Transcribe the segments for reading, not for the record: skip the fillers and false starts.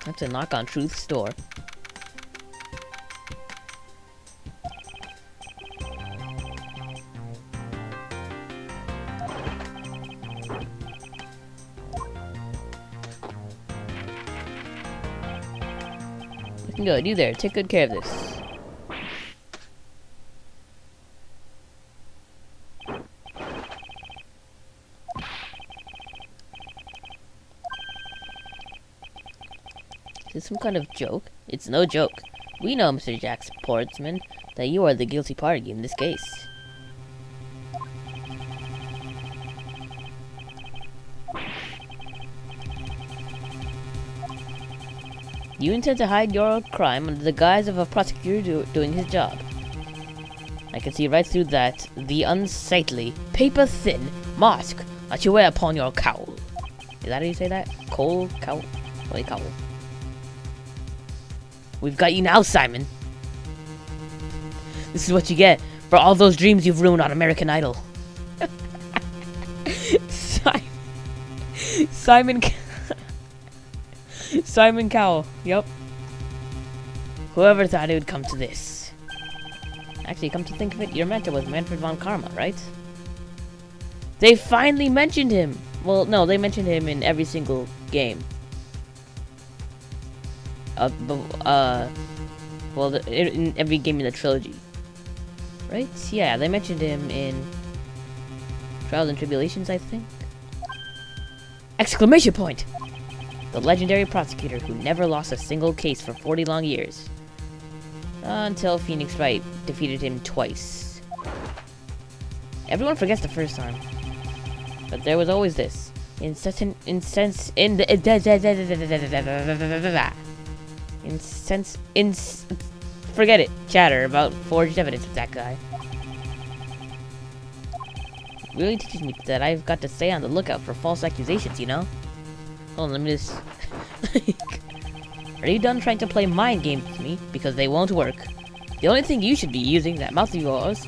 That's a knock on Truth's door. Looking good. You there. Take good care of this. Is this some kind of joke? It's no joke. We know, Mr. Jack Portsman, that you are the guilty party in this case. You intend to hide your crime under the guise of a prosecutor doing his job. I can see right through that, the unsightly, paper-thin mask that you wear upon your cowl. Is that how you say that? Cowl? Cowl? What do you cowl? We've got you now, Simon. This is what you get for all those dreams you've ruined on American Idol. Simon Simon Cowell. Yep. Whoever thought it would come to this. Actually, come to think of it, your mentor was Manfred von Karma, right? They finally mentioned him. Well, no, they mentioned him in every single game. In every game in the trilogy. Right? Yeah, they mentioned him in Trials and Tribulations, I think. Exclamation point! The legendary prosecutor who never lost a single case for 40 long years. Until Phoenix Wright defeated him twice. Everyone forgets the first time. But there was always this. Forget it. Chatter about forged evidence with that guy. It really teaches me that I've got to stay on the lookout for false accusations, you know? Hold on, let me just... Are you done trying to play mind games with me? Because they won't work. The only thing you should be using that mouth of yours,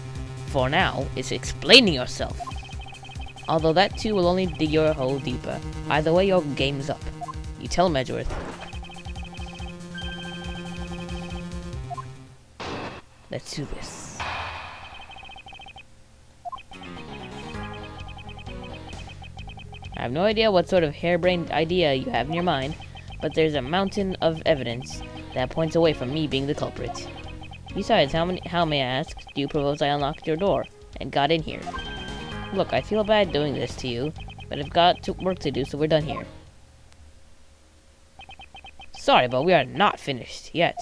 for now, is explaining yourself. Although that too will only dig your hole deeper. Either way, your game's up. You tell him, Edgeworth. Let's do this. I have no idea what sort of harebrained idea you have in your mind, but there's a mountain of evidence that points away from me being the culprit. Besides, how may I ask, do you propose I unlocked your door and got in here? Look, I feel bad doing this to you, but I've got work to do, so we're done here. Sorry, but we are not finished yet.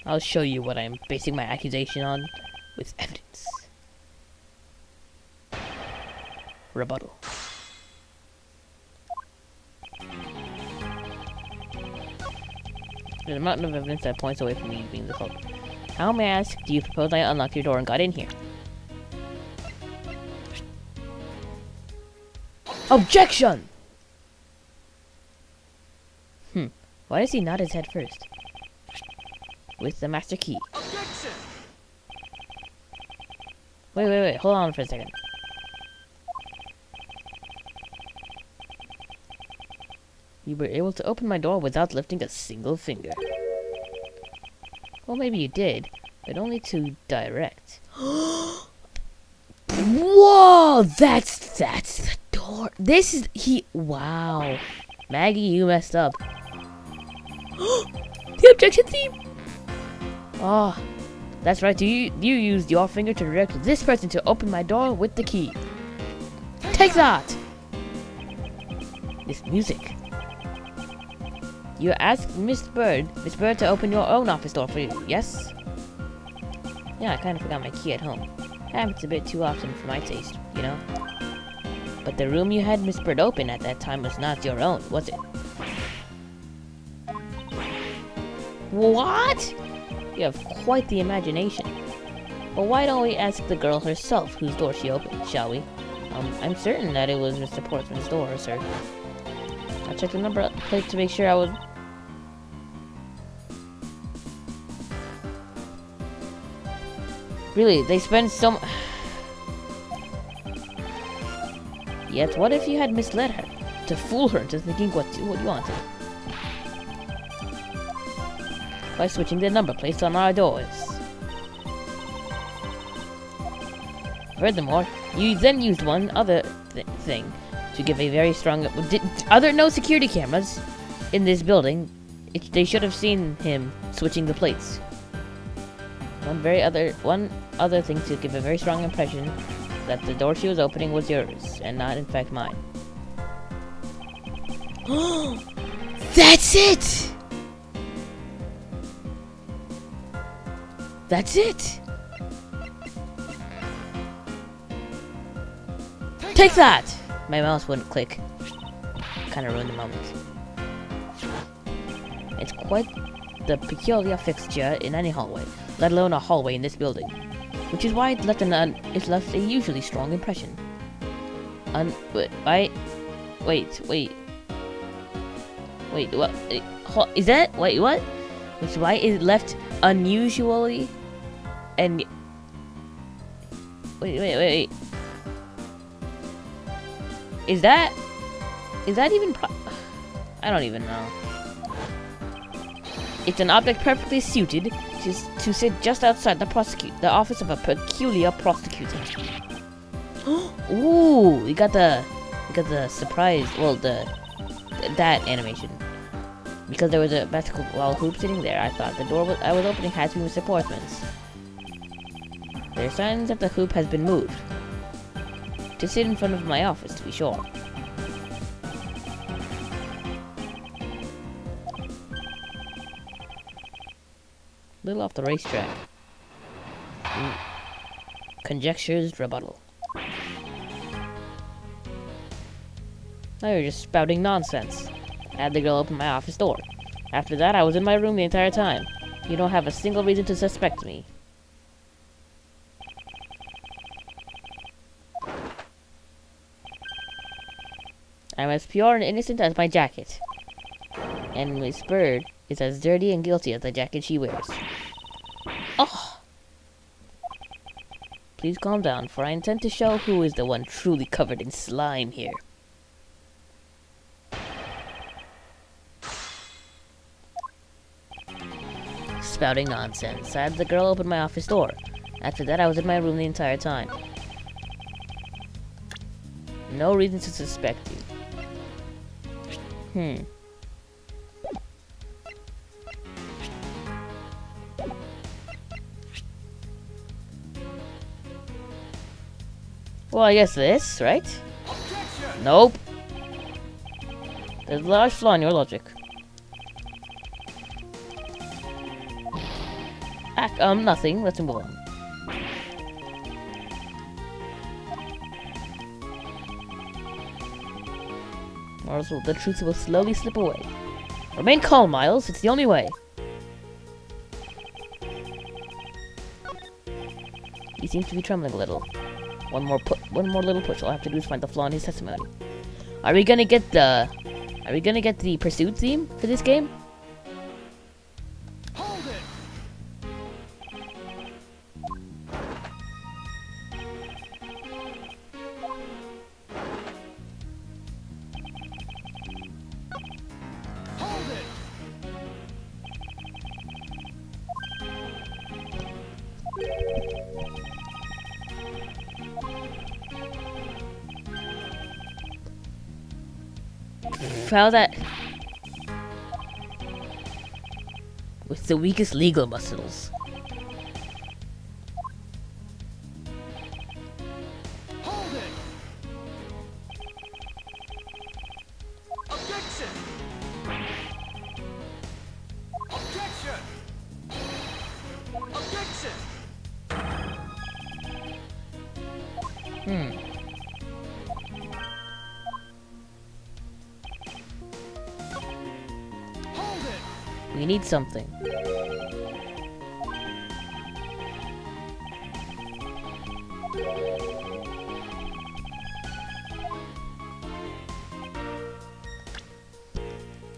I'll show you what I'm basing my accusation on with evidence. Rebuttal. There's a mountain of evidence that points away from me being the culprit. How, may I ask, do you propose I unlocked your door and got in here? Objection! Why does he nod his head first? With the master key. Objection! Wait, hold on for a second. You were able to open my door without lifting a single finger. Well, maybe you did, but only to direct. Whoa! That's the door. This is wow. Maggie, you messed up. The objection theme. Oh, that's right. You used your finger to direct this person to open my door with the key. Take that! This music. You asked Miss Bird to open your own office door for you, yes? Yeah, I kind of forgot my key at home. Happens a bit too often for my taste, you know? But the room you had Miss Bird open at that time was not your own, was it? What? You have quite the imagination. Well, why don't we ask the girl herself whose door she opened, shall we? I'm certain that it was Mr. Portsman's door, sir. I checked the number plate to make sure I was... Really, they spend so Yet, what if you had misled her, to fool her into thinking what you wanted? By switching the number plates on our doors. Furthermore, you then used one other thing to give a very strong... Are there no security cameras in this building? They should have seen him switching the plates. One other thing to give a very strong impression that the door she was opening was yours, and not in fact mine. That's it! That's it! Take that! My mouse wouldn't click. Kinda ruined the moment. It's quite the peculiar fixture in any hallway, let alone a hallway in this building. Which is why it left a usually strong impression. Wait, what? Is that? Wait, what? Which is why it left unusually and... Wait. Is that even I don't even know. It's an object perfectly suited to sit just outside the office of a peculiar prosecutor. Ooh, we got the surprise. Well, that animation. Because there was a basketball hoop sitting there, I thought the door I was opening had to be Mr. Portsman's. There are signs that the hoop has been moved. To sit in front of my office, to be sure. Little off the racetrack. Conjectures rebuttal. Now you're just spouting nonsense. I had the girl open my office door. After that, I was in my room the entire time. You don't have a single reason to suspect me. I'm as pure and innocent as my jacket. And Miss Bird is as dirty and guilty as the jacket she wears. Oh! Please calm down, for I intend to show who is the one truly covered in slime here. Spouting nonsense. I had the girl open my office door. After that, I was in my room the entire time. No reason to suspect you. Well, I guess this, right? Objection! Nope. There's a large flaw in your logic. Nothing. Let's move on. Or else the truth will slowly slip away. Remain calm, Miles. It's the only way. He seems to be trembling a little. One more little push. All I have to do is find the flaw in his testimony. Are we gonna get the pursuit theme for this game? Hold it. Hold it. How that with the weakest legal muscles. Hold it. Objection. Objection. Objection. We need something.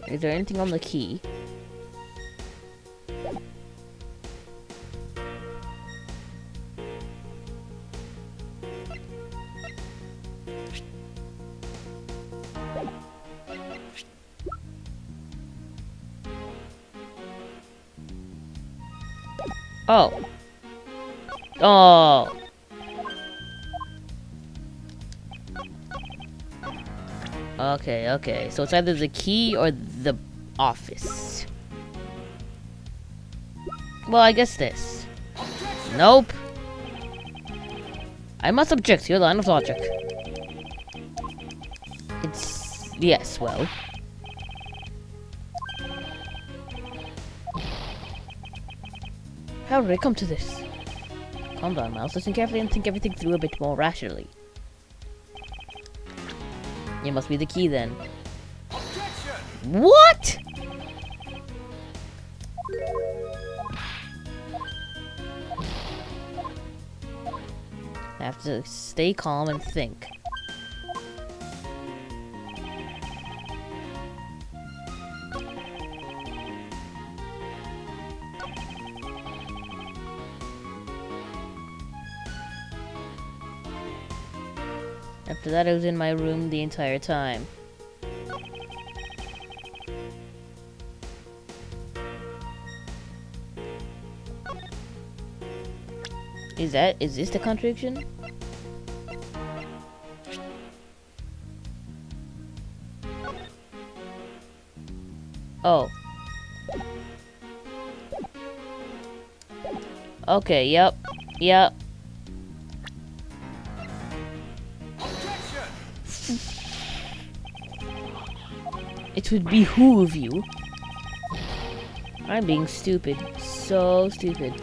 Is there anything on the key? Oh. Oh. Okay, okay. So it's either the key or the office. Well, I guess this. Nope. I must object to your line of logic. It's... yes, well. How did I come to this? Calm down, Miles. Listen carefully and think everything through a bit more rationally. It must be the key, then. What?! I have to stay calm and think. After that, I was in my room the entire time. Is this the contradiction? Oh. Okay, yep. Yep. It would behoove you. I'm being stupid. So stupid.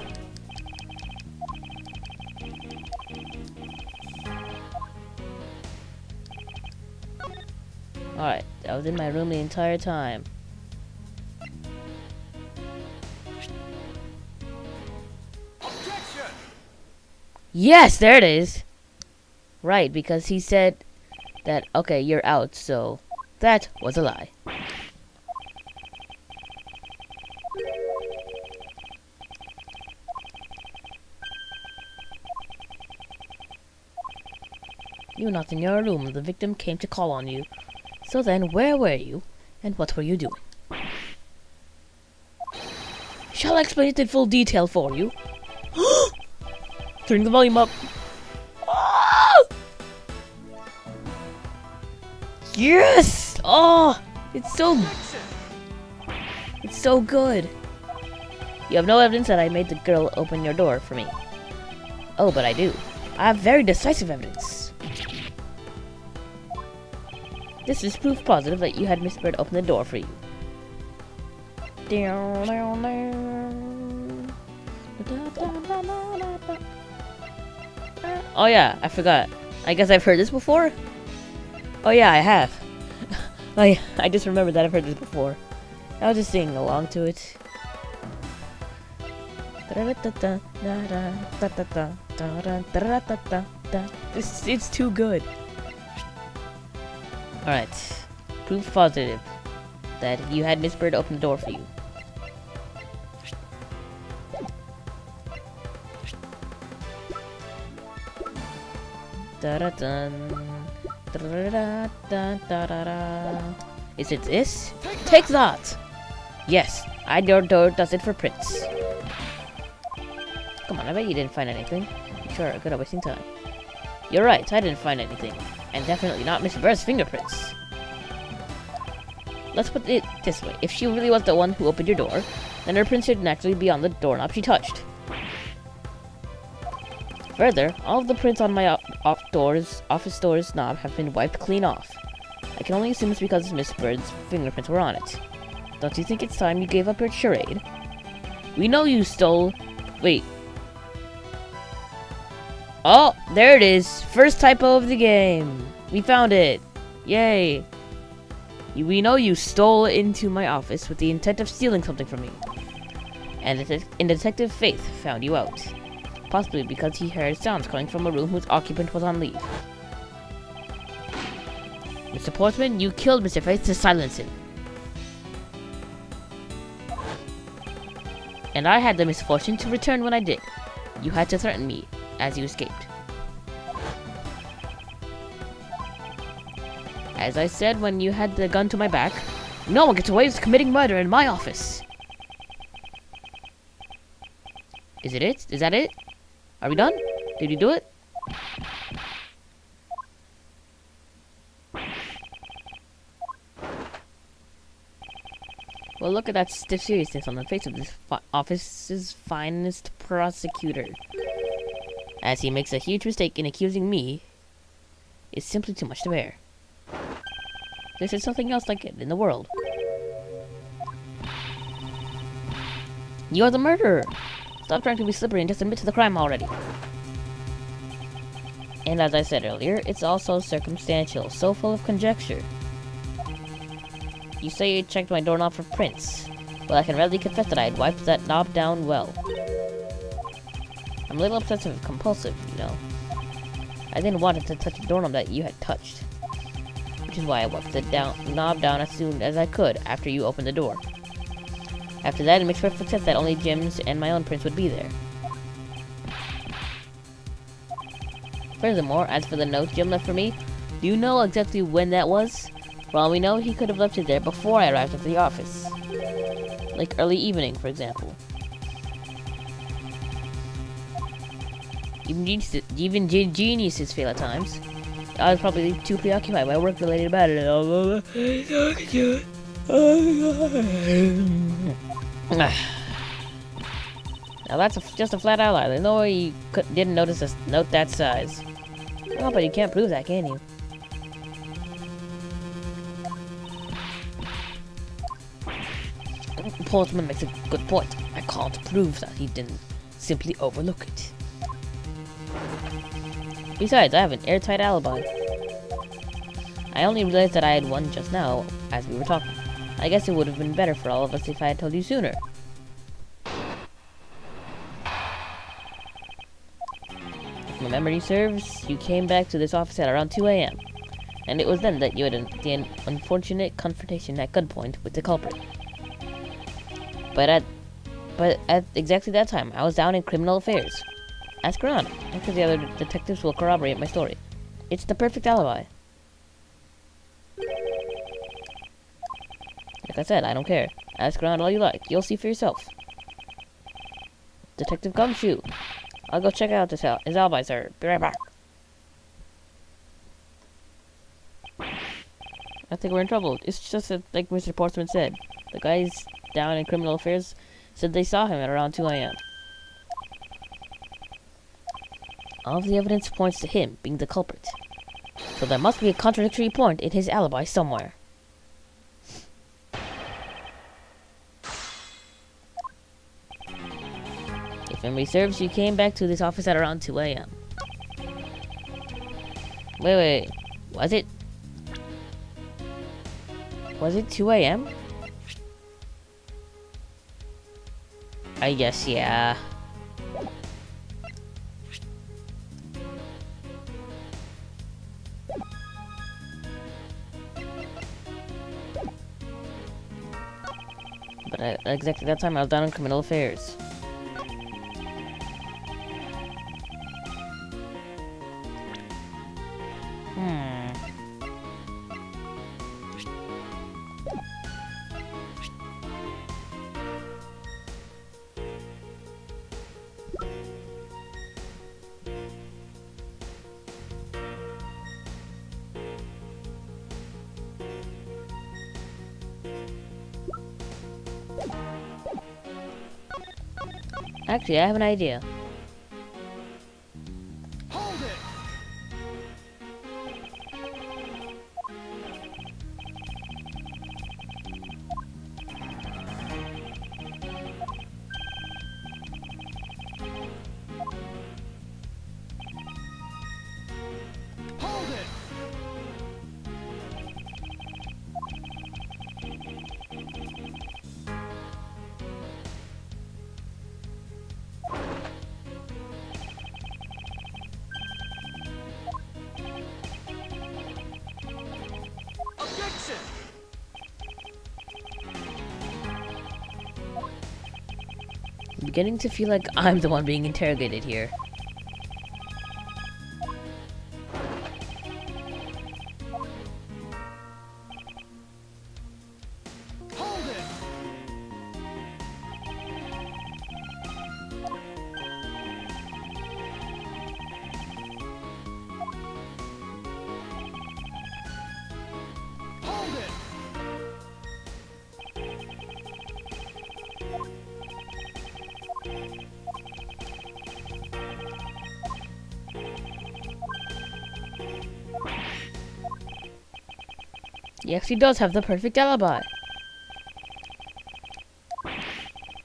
Alright, I was in my room the entire time. Yes, there it is! Right, because he said that, okay, you're out, so that was a lie. You were not in your room. The victim came to call on you. So then, where were you, and what were you doing? Shall I explain it in full detail for you? Turning the volume up. Oh! Yes! Oh, it's so good. You have no evidence that I made the girl open your door for me. Oh, but I do. I have very decisive evidence. This is proof positive that you had Miss Bird open the door for you. Oh yeah, I forgot. I guess I've heard this before? Oh yeah, I have. Oh yeah, I just remembered that I've heard this before. I was just singing along to it. It's too good. Alright. Proof positive that you had Miss Bird open the door for you. Is it this? Take that! Yes, your door does it for Prince. Come on, I bet you didn't find anything. Sure, good at wasting time. You're right, I didn't find anything. And definitely not Miss Bird's fingerprints. Let's put it this way. If she really was the one who opened your door, then her prints should naturally be on the doorknob she touched. Further, all of the prints on my office door's knob have been wiped clean off. I can only assume it's because Miss Bird's fingerprints were on it. Don't you think it's time you gave up your charade? We know you stole... Wait. Oh, there it is. First typo of the game. We found it. Yay. We know you stole into my office with the intent of stealing something from me. And Detective Faith found you out. Possibly because he heard sounds coming from a room whose occupant was on leave. Mr. Portman, you killed Mr. Faith to silence him. And I had the misfortune to return when I did. You had to threaten me as you escaped. As I said when you had the gun to my back, no one gets away with committing murder in my office. Is it it? Is that it? Are we done? Did we do it? Well, look at that stiff seriousness on the face of this office's finest prosecutor. As he makes a huge mistake in accusing me, it's simply too much to bear. This is something else like it in the world. You're the murderer! Stop trying to be slippery and just admit to the crime already. And as I said earlier, it's also circumstantial, so full of conjecture. You say you checked my doorknob for prints. Well, I can readily confess that I had wiped that knob down well. I'm a little obsessive compulsive, you know. I didn't want it to touch the doorknob that you had touched. Which is why I wiped the knob down as soon as I could after you opened the door. After that, it makes perfect sense that only Jim's and my own prints would be there. Furthermore, as for the note Jim left for me, do you know exactly when that was? For all we know, he could have left it there before I arrived at the office. Like early evening, for example. Even geniuses fail at times. I was probably too preoccupied by work-related matters. Now that's just a flat-out lie. There's no way you didn't notice a note that size. Oh, but you can't prove that, can you? Portman makes a good point. I can't prove that he didn't simply overlook it. Besides, I have an airtight alibi. I only realized that I had one just now, as we were talking. I guess it would have been better for all of us if I had told you sooner. If my memory serves, you came back to this office at around 2 a.m. And it was then that you had the unfortunate confrontation at gunpoint with the culprit. But at exactly that time, I was down in criminal affairs. Ask around. I'm sure the other detectives will corroborate my story. It's the perfect alibi. Like I said, I don't care. Ask around all you like. You'll see for yourself. Detective Gumshoe. I'll go check out his alibi, sir. Be right back. I think we're in trouble. It's just that, like Mr. Portsman said. The guys down in criminal affairs said they saw him at around 2 a.m. All of the evidence points to him being the culprit. So there must be a contradictory point in his alibi somewhere. If memory serves, you came back to this office at around 2 a.m. Wait. Was it 2 a.m.? I guess, yeah. But at exactly that time, I was down in criminal affairs. Actually, I have an idea. Hold it! Hold it! Objection! I'm beginning to feel like I'm the one being interrogated here. He actually does have the perfect alibi.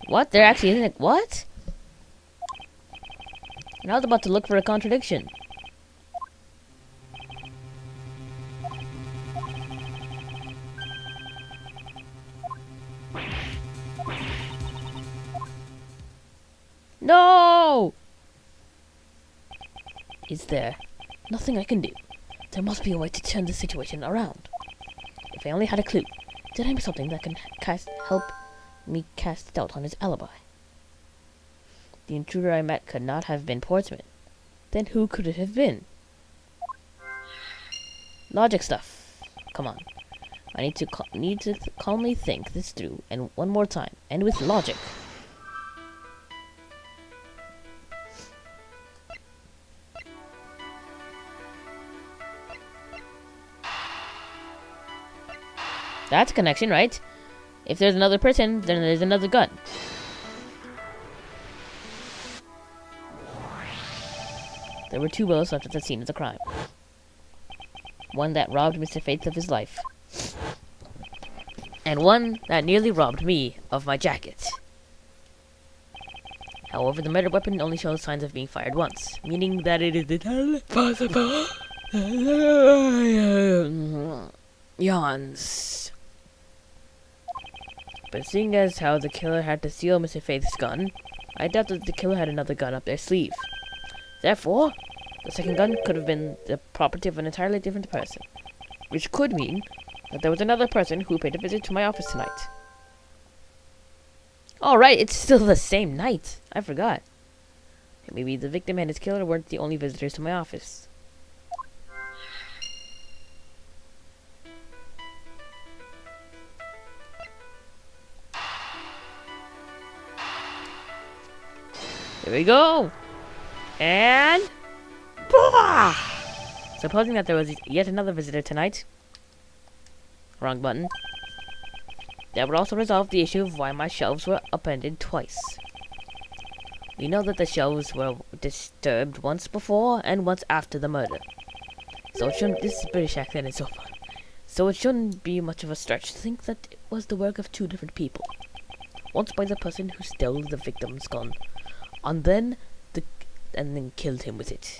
What? There actually isn't it? What? And I was about to look for a contradiction. No! Is there nothing I can do? There must be a way to turn this situation around. If I only had a clue. Did I miss something that can help me cast doubt on his alibi? The intruder I met could not have been Portsman. Then who could it have been? Logic stuff. Come on. I need to calmly think this through, and one more time, and with logic. That's a connection, right? If there's another person, then there's another gun. There were 2 bullets left at the scene of the crime. One that robbed Mr. Faith of his life. And one that nearly robbed me of my jacket. However, the murder weapon only shows signs of being fired once, meaning that it is entirely possible. Yawns. But seeing as how the killer had to steal Mr. Faith's gun, I doubt that the killer had another gun up their sleeve. Therefore, the second gun could have been the property of an entirely different person, which could mean that there was another person who paid a visit to my office tonight. Alright, it's still the same night. I forgot. Maybe the victim and his killer weren't the only visitors to my office. Here we go! And... Blah! Supposing that there was yet another visitor tonight. Wrong button. That would also resolve the issue of why my shelves were upended twice. We know that the shelves were disturbed once before and once after the murder. So it shouldn't... This British accent is so fun. So it shouldn't be much of a stretch to think that it was the work of 2 different people. Once by the person who stole the victim's gun, and then killed him with it.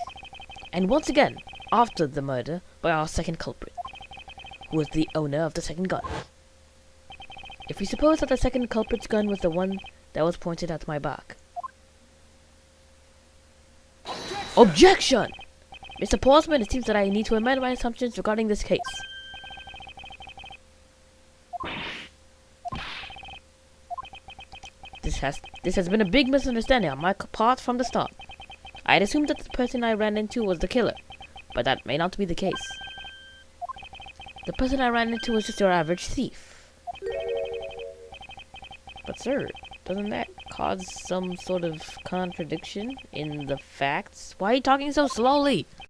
And once again, after the murder, by our second culprit, who was the owner of the second gun. If we suppose that the second culprit's gun was the one that was pointed at my back. Objection! Mr. Portsman, it seems that I need to amend my assumptions regarding this case. This has been a big misunderstanding on my part from the start. I had assumed that the person I ran into was the killer, but that may not be the case. The person I ran into was just your average thief. But sir, doesn't that cause some sort of contradiction in the facts? Why are you talking so slowly?